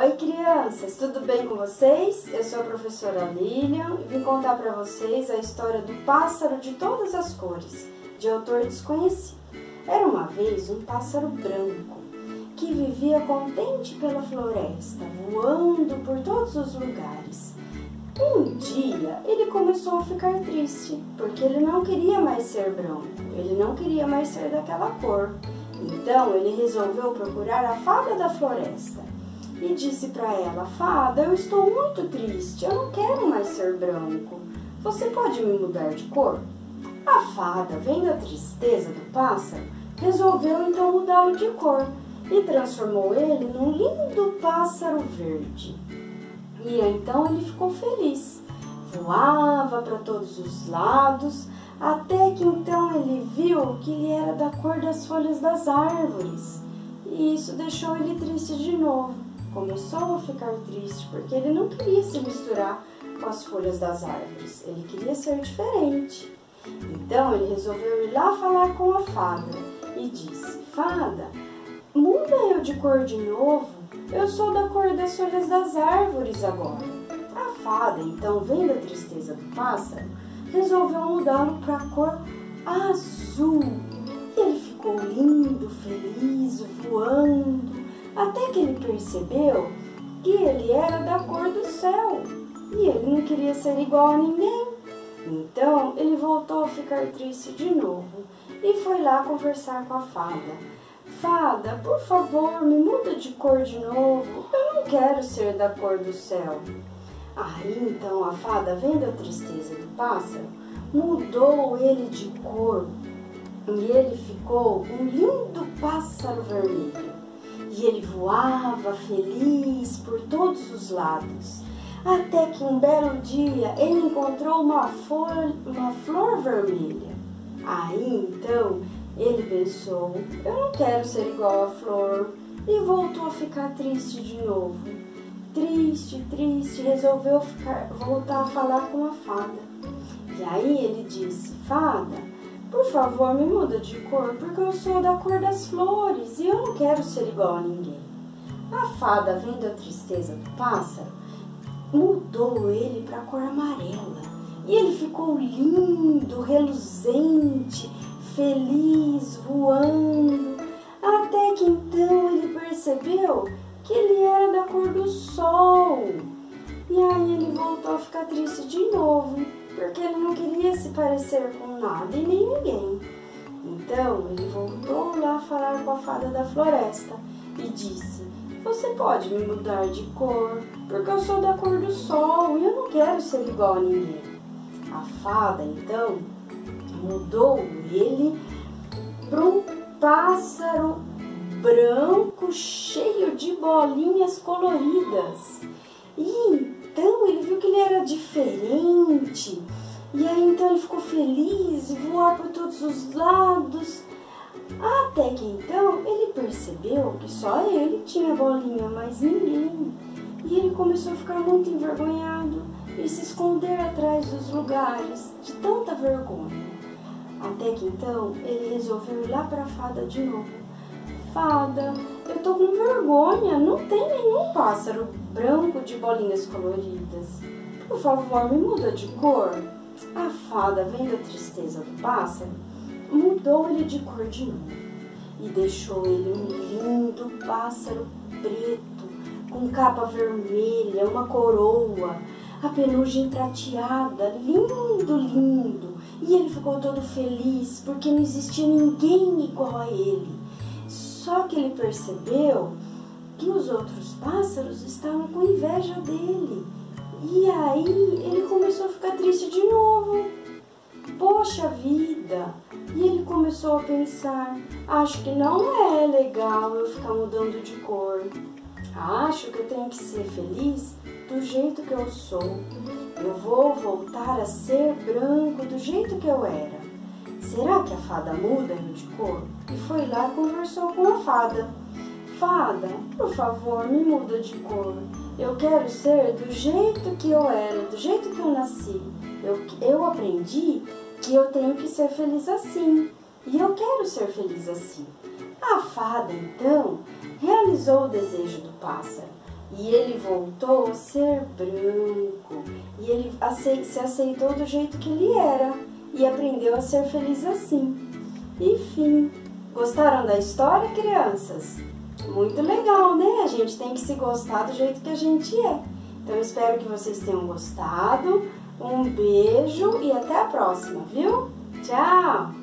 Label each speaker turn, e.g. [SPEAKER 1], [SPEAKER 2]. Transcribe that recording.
[SPEAKER 1] Oi crianças, tudo bem com vocês? Eu sou a professora Lilian e vim contar para vocês a história do pássaro de todas as cores, de autor desconhecido. Era uma vez um pássaro branco que vivia contente pela floresta, voando por todos os lugares. Um dia ele começou a ficar triste, porque ele não queria mais ser branco, ele não queria mais ser daquela cor. Então ele resolveu procurar a fada da floresta e disse para ela: Fada, eu estou muito triste, eu não quero mais ser branco. Você pode me mudar de cor? A fada, vendo a tristeza do pássaro, resolveu então mudá-lo de cor e transformou ele num lindo pássaro verde. E então ele ficou feliz, voava para todos os lados, até que então ele viu que ele era da cor das folhas das árvores. E isso deixou ele triste de novo. Começou a ficar triste porque ele não queria se misturar com as folhas das árvores, ele queria ser diferente. Então ele resolveu ir lá falar com a fada e disse: Fada, muda eu de cor de novo, eu sou da cor das folhas das árvores agora. A fada, então, vendo a tristeza do pássaro, resolveu mudá-lo para a cor azul. E ele ficou lindo, feliz, voando, até que ele percebeu que ele era da cor do céu e ele não queria ser igual a ninguém. Então ele voltou a ficar triste de novo e foi lá conversar com a fada. Fada, por favor, me muda de cor de novo, eu não quero ser da cor do céu. Aí então a fada, vendo a tristeza do pássaro, mudou ele de cor e ele ficou um lindo pássaro vermelho. E ele voava feliz por todos os lados, até que um belo dia ele encontrou uma flor vermelha. Aí então ele pensou: eu não quero ser igual à flor, e voltou a ficar triste de novo. Triste, triste, resolveu voltar a falar com a fada. E aí ele disse: Fada, por favor, me muda de cor, porque eu sou da cor das flores e eu não quero ser igual a ninguém. A fada, vendo a tristeza do pássaro, mudou ele para a cor amarela. E ele ficou lindo, reluzente, feliz, voando, até que então ele percebeu que ele era da cor do sol. E aí ele voltou a ficar triste de novo, porque ele não queria se parecer com nada e nem ninguém. Então ele voltou lá a falar com a fada da floresta e disse: Você pode me mudar de cor, porque eu sou da cor do sol e eu não quero ser igual a ninguém. A fada então mudou ele para um pássaro branco cheio de bolinhas coloridas. E então ele viu que ele era diferente. E aí então ele ficou feliz e voou por todos os lados. Até que então ele percebeu que só ele tinha bolinha, mas ninguém. E ele começou a ficar muito envergonhado e se esconder atrás dos lugares de tanta vergonha. Até que então ele resolveu ir lá para a fada de novo. Fada, eu tô com vergonha, não tem nenhum pássaro branco de bolinhas coloridas. Por favor, me muda de cor. A fada, vendo a tristeza do pássaro, mudou ele de cor de novo e deixou ele um lindo pássaro preto, com capa vermelha, uma coroa, a penugem prateada, lindo, lindo. E ele ficou todo feliz, porque não existia ninguém igual a ele. Só que ele percebeu que os outros pássaros estavam com inveja dele. E aí ele começou a ficar triste de novo. Poxa vida! E ele começou a pensar: acho que não é legal eu ficar mudando de cor. Acho que eu tenho que ser feliz do jeito que eu sou. Eu vou voltar a ser branco do jeito que eu era. Será que a fada muda eu de cor? E foi lá e conversou com a fada. Fada, por favor, me muda de cor. Eu quero ser do jeito que eu era, do jeito que eu nasci. Eu aprendi que eu tenho que ser feliz assim. E eu quero ser feliz assim. A fada, então, realizou o desejo do pássaro E ele voltou a ser branco. E ele se aceitou do jeito que ele era. E aprendeu a ser feliz assim. Enfim, gostaram da história, crianças? Muito legal, né? A gente tem que se gostar do jeito que a gente é. Então, eu espero que vocês tenham gostado. Um beijo e até a próxima, viu? Tchau!